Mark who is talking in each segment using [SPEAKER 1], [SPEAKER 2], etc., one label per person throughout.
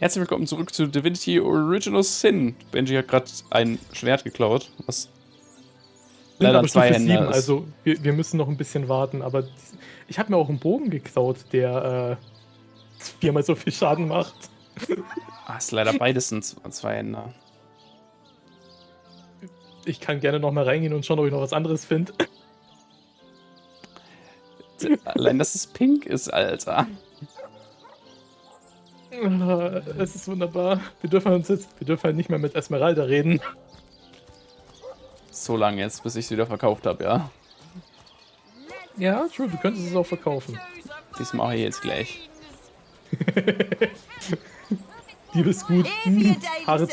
[SPEAKER 1] Herzlich willkommen zurück zu Divinity Original Sin. Benji hat gerade ein Schwert geklaut, was leider ein Zweihänder ist.
[SPEAKER 2] Also wir müssen noch ein bisschen warten, aber ich habe mir auch einen Bogen geklaut, der 4-mal so viel Schaden macht.
[SPEAKER 1] Ist leider beides ein Zweihänder.
[SPEAKER 2] Ich kann gerne noch mal reingehen und schauen, ob ich noch was anderes finde.
[SPEAKER 1] Allein, dass es pink ist, Alter.
[SPEAKER 2] Es ist wunderbar. Wir dürfen halt nicht mehr mit Esmeralda reden.
[SPEAKER 1] So lange jetzt, bis ich es wieder verkauft habe, ja.
[SPEAKER 2] Ja, true, du könntest es auch verkaufen.
[SPEAKER 1] Das mache ich jetzt gleich.
[SPEAKER 2] Die ist gut. Haare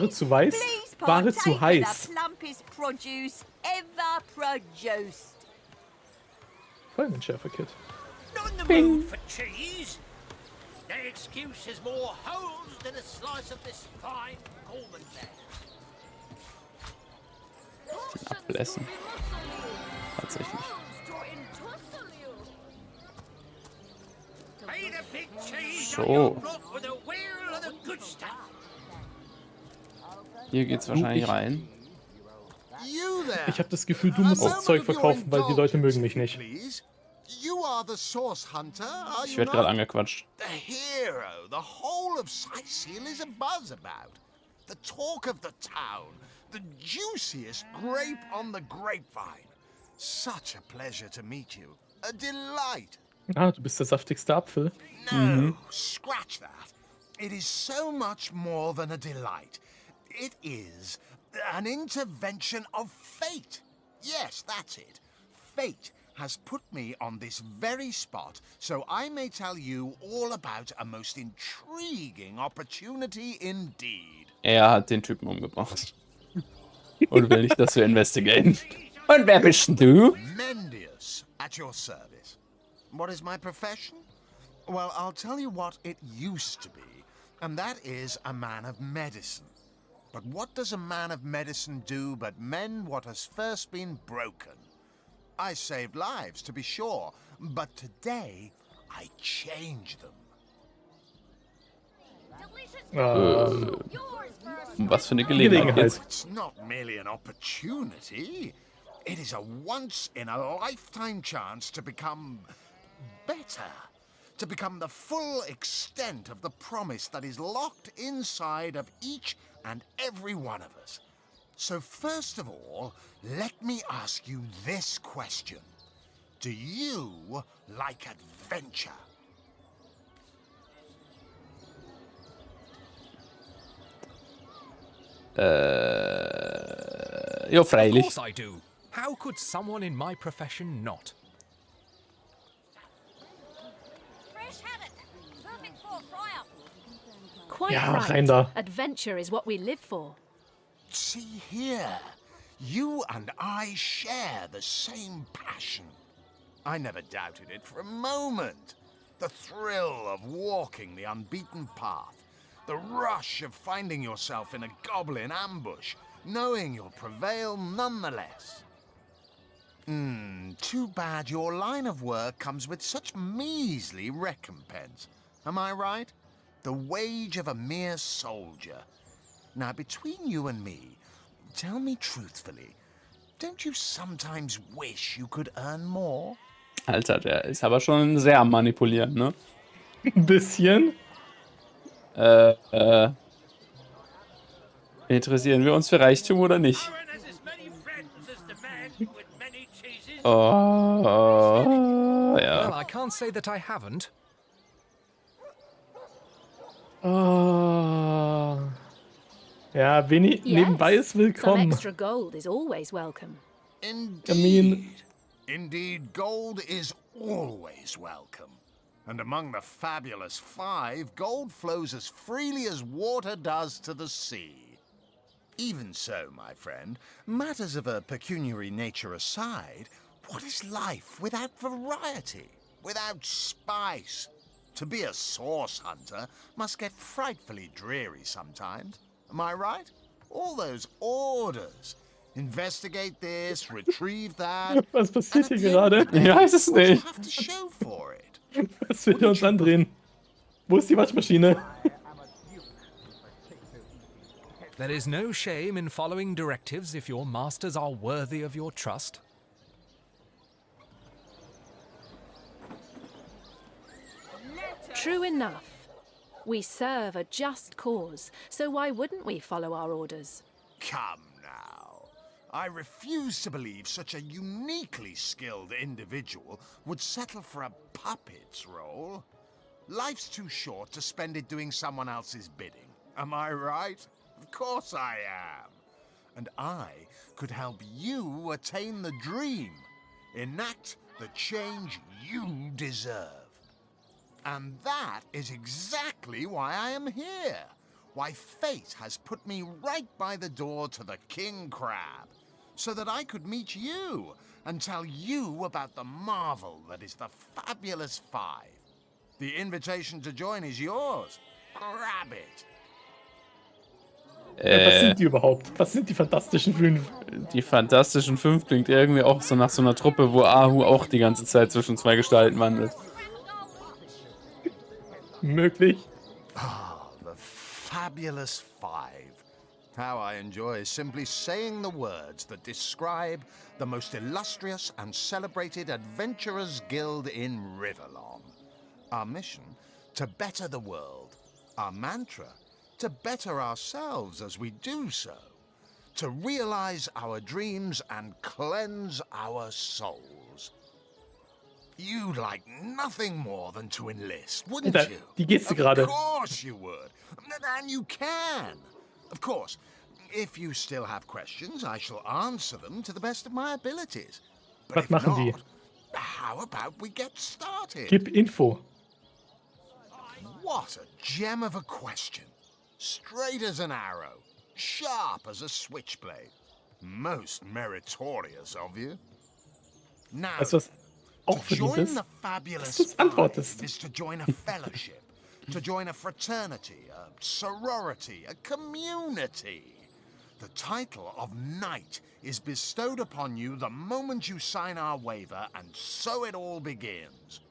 [SPEAKER 2] zu weiß, Ware zu heiß. Feuerwehrschärfer-Kit.
[SPEAKER 1] Ping.
[SPEAKER 3] No excuse is more holes than a slice of this fine Gorman there.
[SPEAKER 1] Ablässen. Tatsächlich. So. Hier geht's wahrscheinlich rein.
[SPEAKER 2] Ich habe das Gefühl, du musst das Zeug verkaufen, weil die Leute mögen mich nicht.
[SPEAKER 1] Ich werde gerade angequatscht.
[SPEAKER 3] The hero, the whole of Sightseal is abuzz about. The talk of the town, the juiciest grape on the grapevine. Such a pleasure to meet you. A delight.
[SPEAKER 2] Ah, du bist der saftigste Apfel.
[SPEAKER 3] No, scratch that. It is so much more than a delight. It is an intervention of fate. Yes, that's it. Fate has put me on this very spot, so I may tell you all about a most intriguing opportunity indeed.
[SPEAKER 1] Er hat den Typen umgebracht. Und will nicht, dass wir investigaten. Und wer bist denn du?
[SPEAKER 3] Mendius, at your service. What is my profession? Well, I'll tell you what it used to be, and that is a man of medicine. But what does a man of medicine do but mend what has first been broken? I saved lives, to be sure, but today I change them.
[SPEAKER 1] Was für eine Gelegenheit jetzt?
[SPEAKER 3] It's not merely an opportunity. It is a once-in-a-lifetime chance to become better. To become the full extent of the promise that is locked inside of each and every one of us. So first of all, let me ask you this question. Do you like adventure?
[SPEAKER 1] Ja, freilich.
[SPEAKER 4] Of course I do. How could someone in my profession not?
[SPEAKER 5] Quite
[SPEAKER 2] Ja,
[SPEAKER 5] right.
[SPEAKER 2] rein da.
[SPEAKER 5] Adventure is what we live for.
[SPEAKER 3] See here, you and I share the same passion. I never doubted it for a moment. The thrill of walking the unbeaten path, the rush of finding yourself in a goblin ambush, knowing you'll prevail nonetheless. Too bad your line of work comes with such measly recompense. Am I right? The wage of a mere soldier. Now, between you and me, tell me truthfully, don't you sometimes wish you could earn more?
[SPEAKER 1] Alter, der ist aber schon sehr am Manipulieren, ne?
[SPEAKER 2] Ein bisschen.
[SPEAKER 1] Interessieren wir uns für Reichtum oder nicht? Oh,
[SPEAKER 4] Well,
[SPEAKER 1] ja.
[SPEAKER 4] I can't say that I haven't.
[SPEAKER 2] Oh. Ja, wenig nebenbei ist
[SPEAKER 5] Some
[SPEAKER 2] willkommen.
[SPEAKER 5] extra gold is always welcome.
[SPEAKER 3] Indeed. Indeed, gold is always welcome. And among the fabulous five, gold flows as freely as water does to the sea. Even so, my friend, matters of a pecuniary nature aside, what is life without variety, without spice? To be a source hunter must get frightfully dreary sometimes. Am I right? All those orders. Investigate this, retrieve that.
[SPEAKER 2] Was passiert hier gerade?
[SPEAKER 1] Ich weiß es nicht.
[SPEAKER 3] Have to show for it.
[SPEAKER 2] Was will der uns andrehen? Wo ist die Waschmaschine?
[SPEAKER 4] There is no shame in following directives if your masters are worthy of your trust.
[SPEAKER 5] True enough. We serve a just cause, so why wouldn't we follow our orders?
[SPEAKER 3] Come now. I refuse to believe such a uniquely skilled individual would settle for a puppet's role. Life's too short to spend it doing someone else's bidding. Am I right? Of course I am. And I could help you attain the dream. Enact the change you deserve. And that is exactly why I am here. Why fate has put me right by the door to the King Crab. So that I could meet you and tell you about the marvel that is the Fabulous Five. The invitation to join is yours. Grab it.
[SPEAKER 2] Was sind die überhaupt? Was sind die Fantastischen Fünf?
[SPEAKER 1] Die Fantastischen Fünf klingt irgendwie auch so nach so einer Truppe, wo Ahu auch die ganze Zeit zwischen zwei Gestalten wandelt.
[SPEAKER 2] Möglich.
[SPEAKER 3] Ah, the Fabulous Five. How I enjoy simply saying the words that describe the most illustrious and celebrated adventurers' guild in Riverlon. Our mission, to better the world. Our mantra, to better ourselves as we do so. To realize our dreams and cleanse our souls. You'd like nothing more than to enlist, wouldn't
[SPEAKER 2] Alter,
[SPEAKER 3] you?
[SPEAKER 2] die Geste gerade.
[SPEAKER 3] Of course you would. And you can. Of course, if you still have questions, I shall answer them to the best of my abilities. But
[SPEAKER 2] Was
[SPEAKER 3] if
[SPEAKER 2] machen die?
[SPEAKER 3] not, how about we get started?
[SPEAKER 2] Gib Info.
[SPEAKER 3] What a gem of a question. Straight as an arrow, sharp as a switchblade. Most meritorious of you. Now,
[SPEAKER 2] Weißt du, was auch
[SPEAKER 3] to
[SPEAKER 2] verdient
[SPEAKER 3] join
[SPEAKER 2] ist?
[SPEAKER 3] the Fabulous
[SPEAKER 2] Dass du's antwortest.
[SPEAKER 3] Five is to join a fellowship, to join a fraternity, a sorority, a community. The title of Knight is bestowed upon you the moment you sign our waiver, and so it all begins.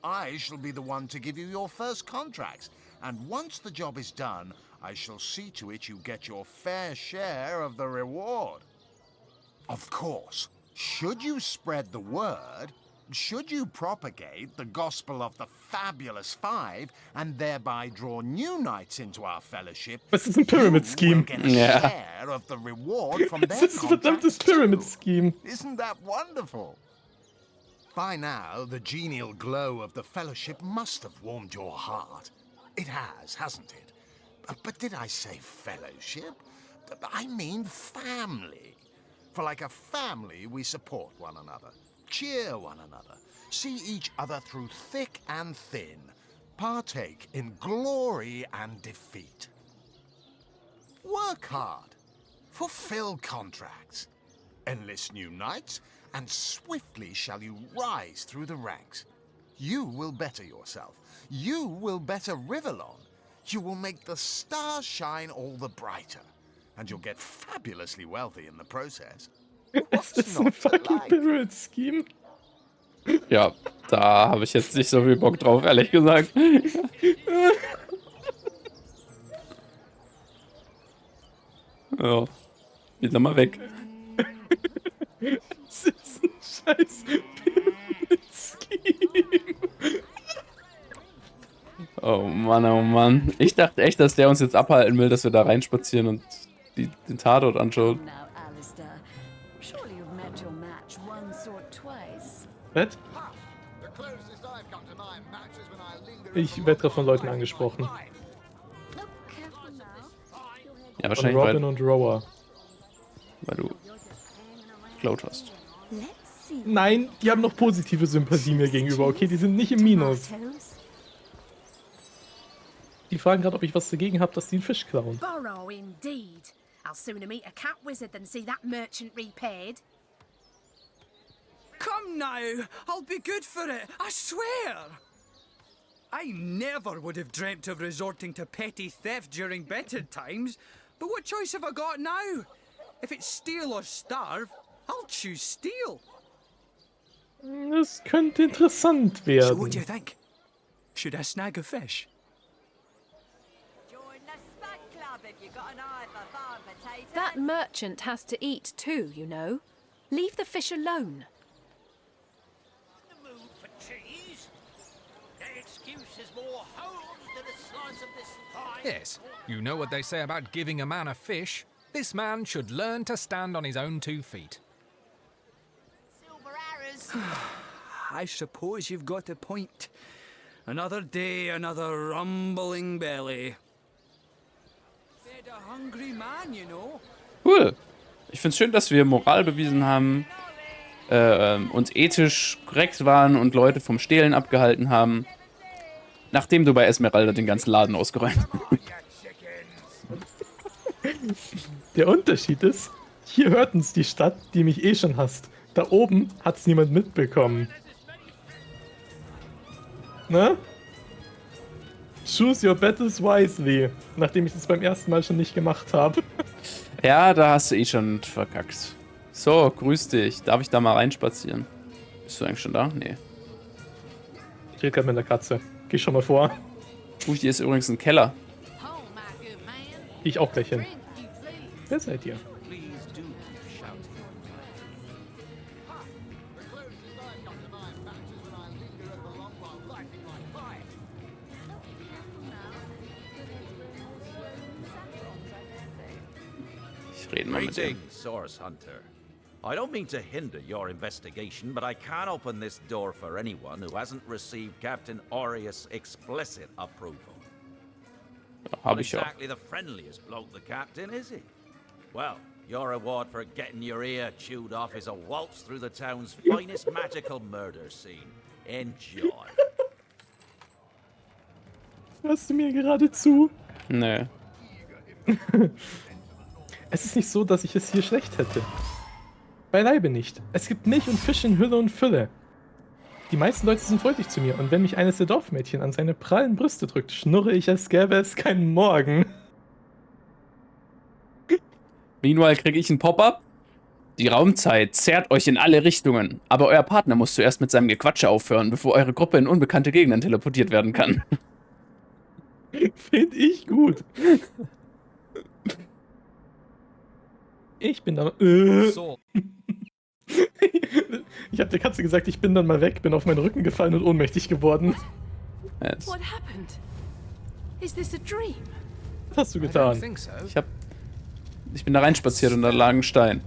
[SPEAKER 3] I shall be the one to give you your first contracts, and once the job is done, I shall see to it you get your fair share of the reward. Of course, should you spread the word, should you propagate the gospel of the Fabulous Five and thereby draw new knights into our fellowship,
[SPEAKER 2] Das ist ein Pyramid
[SPEAKER 3] you will
[SPEAKER 2] Scheme.
[SPEAKER 3] get a
[SPEAKER 1] Yeah.
[SPEAKER 3] share of the reward from
[SPEAKER 2] Das
[SPEAKER 3] their
[SPEAKER 2] ist ein verdammtes
[SPEAKER 3] contracts
[SPEAKER 2] Pyramid
[SPEAKER 3] too.
[SPEAKER 2] Scheme.
[SPEAKER 3] Isn't that wonderful? By now, the genial glow of the fellowship must have warmed your heart. It has, hasn't it? But did I say fellowship? I mean family. For like a family, we support one another, cheer one another, see each other through thick and thin, partake in glory and defeat. Work hard, fulfill contracts, enlist new knights, and swiftly shall you rise through the ranks. You will better yourself. You will better Riverlon. You will make the stars shine all the brighter. And you'll get fabulously wealthy in the process.
[SPEAKER 2] Es ist ein fucking Pyramid Scheme.
[SPEAKER 1] Ja, da habe ich jetzt nicht so viel Bock drauf, ehrlich gesagt. Ja, wieder mal weg.
[SPEAKER 2] Es ist ein scheiß Pyramid Scheme.
[SPEAKER 1] Oh Mann, oh Mann. Ich dachte echt, dass der uns jetzt abhalten will, dass wir da reinspazieren und den Tatort anschauen.
[SPEAKER 6] Now, Alistair, surely you've met your match once or twice.
[SPEAKER 2] Was? Ich werde gerade von Leuten angesprochen.
[SPEAKER 6] Look careful now.
[SPEAKER 1] Ja,
[SPEAKER 2] Von
[SPEAKER 1] wahrscheinlich,
[SPEAKER 2] Robin und Rower.
[SPEAKER 1] weil du geklaut hast.
[SPEAKER 6] Let's see.
[SPEAKER 2] Nein, die haben noch positive Sympathie mir gegenüber, okay? Die sind nicht im Minus.
[SPEAKER 6] Tomatoes.
[SPEAKER 2] Die fragen gerade, ob ich was dagegen habe, dass die einen Fisch klauen.
[SPEAKER 5] Borrow indeed. I'll sooner meet a cat wizard than see that merchant repaid.
[SPEAKER 7] Come now, I'll be good for it, I swear! I never would have dreamt of resorting to petty theft during better times, but what choice have I got now? If it's steal or starve, I'll choose steal.
[SPEAKER 2] Das könnte interessant
[SPEAKER 7] So
[SPEAKER 2] werden.
[SPEAKER 7] what do you think? Should I snag a fish?
[SPEAKER 6] Join the
[SPEAKER 5] That merchant has to eat too, you know. Leave the fish alone.
[SPEAKER 4] Yes, you know what they say about giving a man a fish. This man should learn to stand on his own 2 feet.
[SPEAKER 7] I suppose you've got a point. Another day, another rumbling belly. Fed a hungry man, you know.
[SPEAKER 1] Cool. Ich finde es schön, dass wir Moral bewiesen haben, uns ethisch korrekt waren und Leute vom Stehlen abgehalten haben, nachdem du bei Esmeralda den ganzen Laden ausgeräumt hast.
[SPEAKER 2] Der Unterschied ist, hier hört uns die Stadt, die mich eh schon hasst. Da oben hat's niemand mitbekommen. Ne? Choose your battles wisely. Nachdem ich das beim ersten Mal schon nicht gemacht habe.
[SPEAKER 1] Ja, da hast du eh schon verkackt. So, grüß dich. Darf ich da mal reinspazieren? Bist du eigentlich schon da? Nee.
[SPEAKER 2] Ich rede gerade mit der Katze. Geh schon mal vor.
[SPEAKER 1] Hier ist übrigens ein Keller.
[SPEAKER 2] Geh ich auch gleich hin. Wer seid ihr?
[SPEAKER 1] Ich rede mal mit dem.
[SPEAKER 8] Greetings, Source Hunter. I don't mean to hinder your investigation, but I can't open this door for anyone who hasn't received Captain Aureus' explicit approval.
[SPEAKER 1] Hab
[SPEAKER 8] Not
[SPEAKER 1] ich auch.
[SPEAKER 8] exactly the friendliest bloke, the captain, is he? Well, your reward for getting your ear chewed off is a waltz through the town's finest magical murder scene. Enjoy.
[SPEAKER 2] Hörst du mir gerade zu?
[SPEAKER 1] Nee.
[SPEAKER 2] Es ist nicht so, dass ich es hier schlecht hätte. Beileibe nicht. Es gibt Milch und Fisch in Hülle und Fülle. Die meisten Leute sind freundlich zu mir und wenn mich eines der Dorfmädchen an seine prallen Brüste drückt, schnurre ich, als gäbe es keinen Morgen.
[SPEAKER 1] Meanwhile kriege ich ein Pop-up. Die Raumzeit zerrt euch in alle Richtungen, aber euer Partner muss zuerst mit seinem Gequatsche aufhören, bevor eure Gruppe in unbekannte Gegenden teleportiert werden kann.
[SPEAKER 2] Finde ich gut. Ich bin da.
[SPEAKER 4] So.
[SPEAKER 2] Ich habe der Katze gesagt, ich bin dann mal weg, bin auf meinen Rücken gefallen und ohnmächtig geworden.
[SPEAKER 1] Yes.
[SPEAKER 5] What happened? Is this a dream?
[SPEAKER 2] Was hast du
[SPEAKER 4] I don't
[SPEAKER 2] getan?
[SPEAKER 4] think so.
[SPEAKER 1] Ich bin da reinspaziert und da lag ein Stein.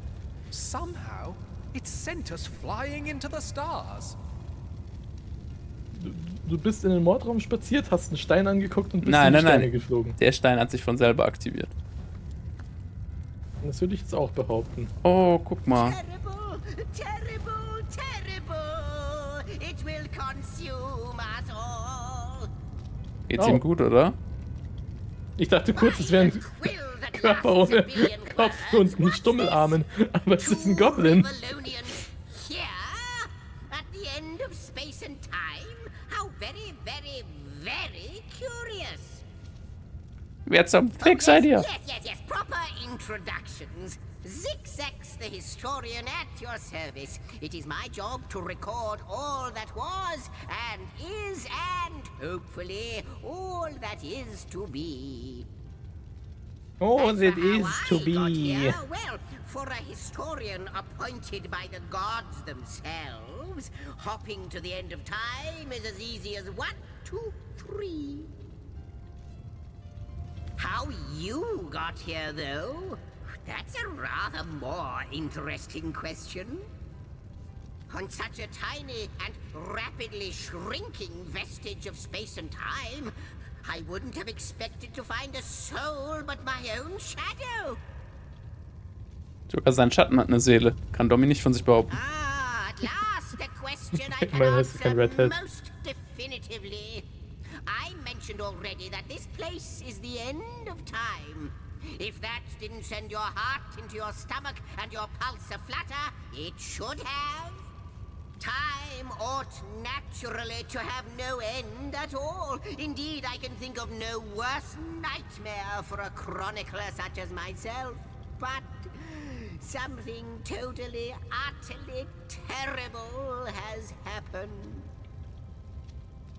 [SPEAKER 4] Somehow, it sent us flying into the stars.
[SPEAKER 2] Du bist in den Mordraum spaziert, hast einen Stein angeguckt und bist
[SPEAKER 1] Nein,
[SPEAKER 2] in die
[SPEAKER 1] nein,
[SPEAKER 2] Steine
[SPEAKER 1] nein.
[SPEAKER 2] geflogen.
[SPEAKER 1] Der Stein hat sich von selber aktiviert.
[SPEAKER 2] Das würde ich jetzt auch behaupten.
[SPEAKER 1] Oh, guck mal.
[SPEAKER 6] Terrible, terrible, terrible. It will consume us all.
[SPEAKER 1] Geht's
[SPEAKER 2] Oh.
[SPEAKER 1] ihm gut, oder?
[SPEAKER 2] Ich dachte kurz, es wäre ein Körper ohne Kopf und einen Stummelarmen, aber es ist ein Goblin.
[SPEAKER 6] Here, at the end of space and time. How very, very, very curious.
[SPEAKER 1] Wer zum Fick seid ihr?
[SPEAKER 6] Yes. Proper introductions. Zigzags the historian at your service. It is my job to record all that was and is and hopefully all that is to be.
[SPEAKER 2] Oh,
[SPEAKER 6] As
[SPEAKER 2] it
[SPEAKER 6] for how
[SPEAKER 2] is to
[SPEAKER 6] I got
[SPEAKER 2] be.
[SPEAKER 6] here, well, for a historian appointed by the gods themselves, hopping to the end of time is as easy as 1, 2, 3. How you got here, though? That's a rather more interesting question. On such a tiny and rapidly shrinking vestige of space and time, I wouldn't have expected to find a soul but my own shadow.
[SPEAKER 1] Sogar sein Schatten hat eine Seele. Kann Domi nicht von sich behaupten.
[SPEAKER 6] At last a question I can
[SPEAKER 2] Immerhin hast du kein
[SPEAKER 6] answer
[SPEAKER 2] Redhead.
[SPEAKER 6] most definitively. I mentioned already that this place is the end of time. If that didn't send your heart into your stomach and your pulse a-flutter, it should have. Time ought naturally to have no end at all. Indeed, I can think of no worse nightmare for a chronicler such as myself. But something totally, utterly terrible has happened.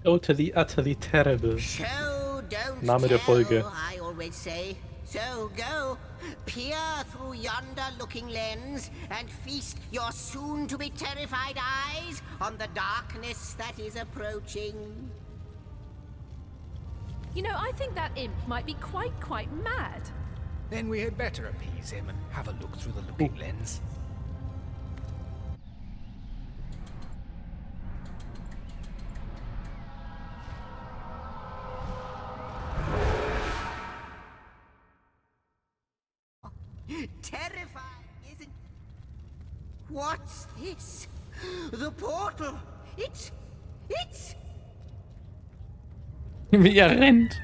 [SPEAKER 2] Totally, utterly terrible.
[SPEAKER 6] Show, don't
[SPEAKER 2] Name der
[SPEAKER 6] tell,
[SPEAKER 2] Folge.
[SPEAKER 6] I always say. So go, peer through yonder looking lens and feast your soon-to-be terrified eyes on the darkness that is approaching.
[SPEAKER 5] You know, I think that imp might be quite mad.
[SPEAKER 4] Then we had better appease him and have a look through the looking lens.
[SPEAKER 6] Terrifying, isn't... What's this? The portal! It's...
[SPEAKER 1] Wie er rennt.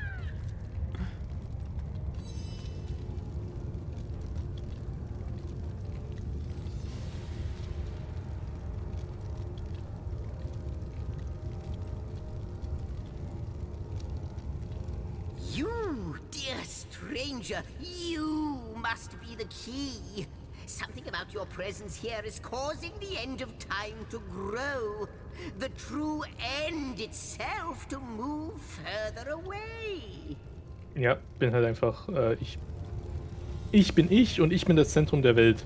[SPEAKER 6] You, dear stranger, you must be the key. Something about your presence here is causing the end of time to grow. The true end itself to move further away.
[SPEAKER 2] Ja, bin halt einfach, ich bin ich und ich bin das Zentrum der Welt.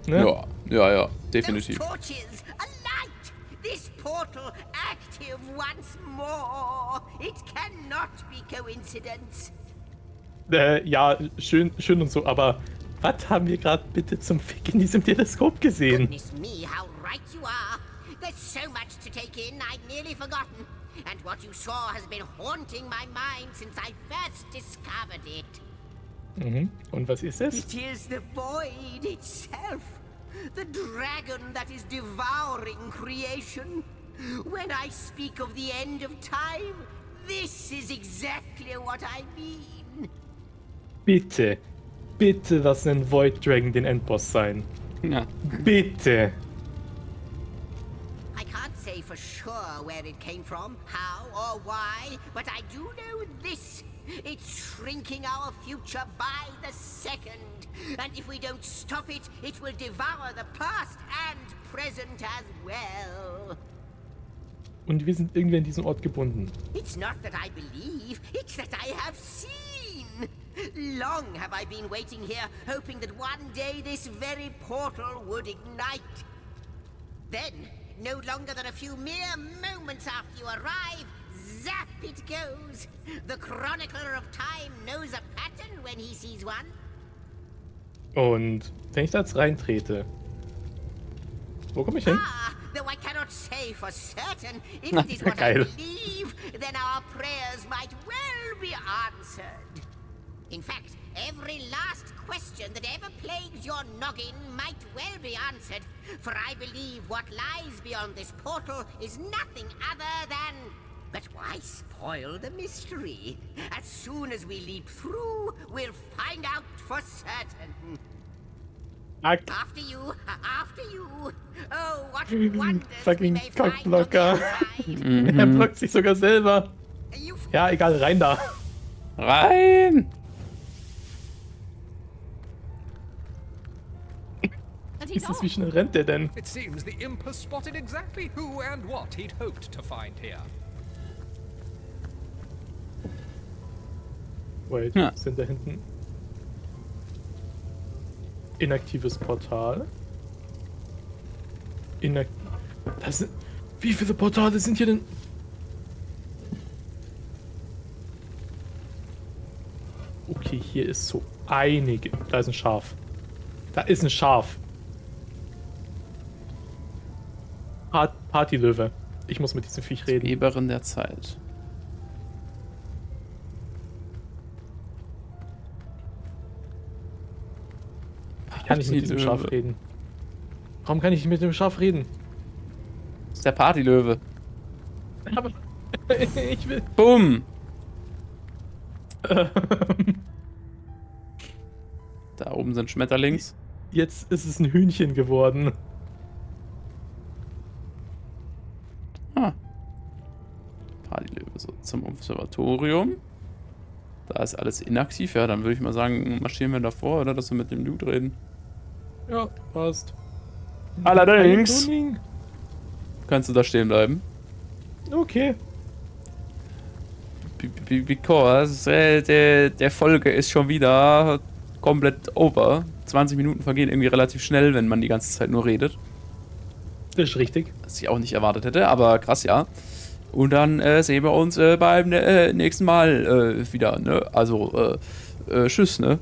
[SPEAKER 2] Ne?
[SPEAKER 1] Ja, definitiv.
[SPEAKER 6] Those torches, a light! This portal active once more. It cannot be coincidence.
[SPEAKER 2] Ja, schön und so, aber was haben wir gerade bitte zum Fick in diesem Teleskop gesehen?
[SPEAKER 6] Goodness me, how right you are. There's so much to take in, I'd nearly forgotten. And what you saw has been haunting my mind since I first discovered it.
[SPEAKER 2] Mhm. Und was ist es?
[SPEAKER 6] It is the void itself. The dragon that is devouring creation. When I speak of the end of time, this is exactly what I mean.
[SPEAKER 2] Bitte, lass den Void Dragon den Endboss sein.
[SPEAKER 1] Ja.
[SPEAKER 2] Bitte.
[SPEAKER 6] I can't say for sure where it came from, how or why, but I do know this. It's shrinking our future by the second. And if we don't stop it, it will devour the past and present as well.
[SPEAKER 2] Und wir sind irgendwie an diesen Ort gebunden.
[SPEAKER 6] It's not that I believe, it's that I have seen. Long have I been waiting here, hoping that one day this very portal would ignite. Then, no longer than a few mere moments after you arrive, zap it goes. The chronicler of time knows a pattern when he sees one.
[SPEAKER 2] Und wenn ich da jetzt reintrete, wo komme ich hin?
[SPEAKER 6] Ah, though I cannot say for certain, if
[SPEAKER 2] Na,
[SPEAKER 6] it is what
[SPEAKER 2] geil.
[SPEAKER 6] I believe, then our prayers might well be answered. In fact, every last question that ever plagues your noggin might well be answered, for I believe what lies beyond this portal is nothing other than... But why spoil the mystery? As soon as we leap through, we'll find out for certain. After you, after you. Oh, what wonders we
[SPEAKER 2] Fucking
[SPEAKER 6] may find on the
[SPEAKER 2] Cockblocker.
[SPEAKER 6] inside.
[SPEAKER 2] Er blockt sich sogar selber. Ja, egal, rein da.
[SPEAKER 1] Rein!
[SPEAKER 5] And he's
[SPEAKER 2] Jesus,
[SPEAKER 5] off.
[SPEAKER 2] wie schnell rennt der denn?
[SPEAKER 4] It seems the imp has spotted exactly who and what he'd hoped to find here.
[SPEAKER 2] Wait,
[SPEAKER 1] Ja.
[SPEAKER 2] sind da hinten inaktives Portal? Das sind, wie viele Portale sind hier denn? Okay, hier ist so einige. Da ist ein Schaf. Da ist ein Schaf. Partylöwe. Ich muss mit diesem Viech reden.
[SPEAKER 1] Weberin der Zeit.
[SPEAKER 2] Ich kann nicht mit diesem Schaf
[SPEAKER 1] Partylöwe.
[SPEAKER 2] reden. Warum kann ich nicht mit dem Schaf reden?
[SPEAKER 1] Das ist der Partylöwe.
[SPEAKER 2] Aber ich will.
[SPEAKER 1] Bumm! Da oben sind Schmetterlings.
[SPEAKER 2] Jetzt ist es ein Hühnchen geworden.
[SPEAKER 1] Ah. Partylöwe, so zum Observatorium. Da ist alles inaktiv. Ja, dann würde ich mal sagen, marschieren wir davor, oder dass wir mit dem Dude reden.
[SPEAKER 2] Ja, passt.
[SPEAKER 1] Allerdings
[SPEAKER 2] Tuning.
[SPEAKER 1] kannst du da stehen bleiben.
[SPEAKER 2] Okay.
[SPEAKER 1] because der Folge ist schon wieder komplett over. 20 Minuten vergehen irgendwie relativ schnell, wenn man die ganze Zeit nur redet.
[SPEAKER 2] Das ist richtig.
[SPEAKER 1] Was ich auch nicht erwartet hätte, aber krass, ja. Und dann sehen wir uns beim nächsten Mal wieder, ne? Also, tschüss, ne?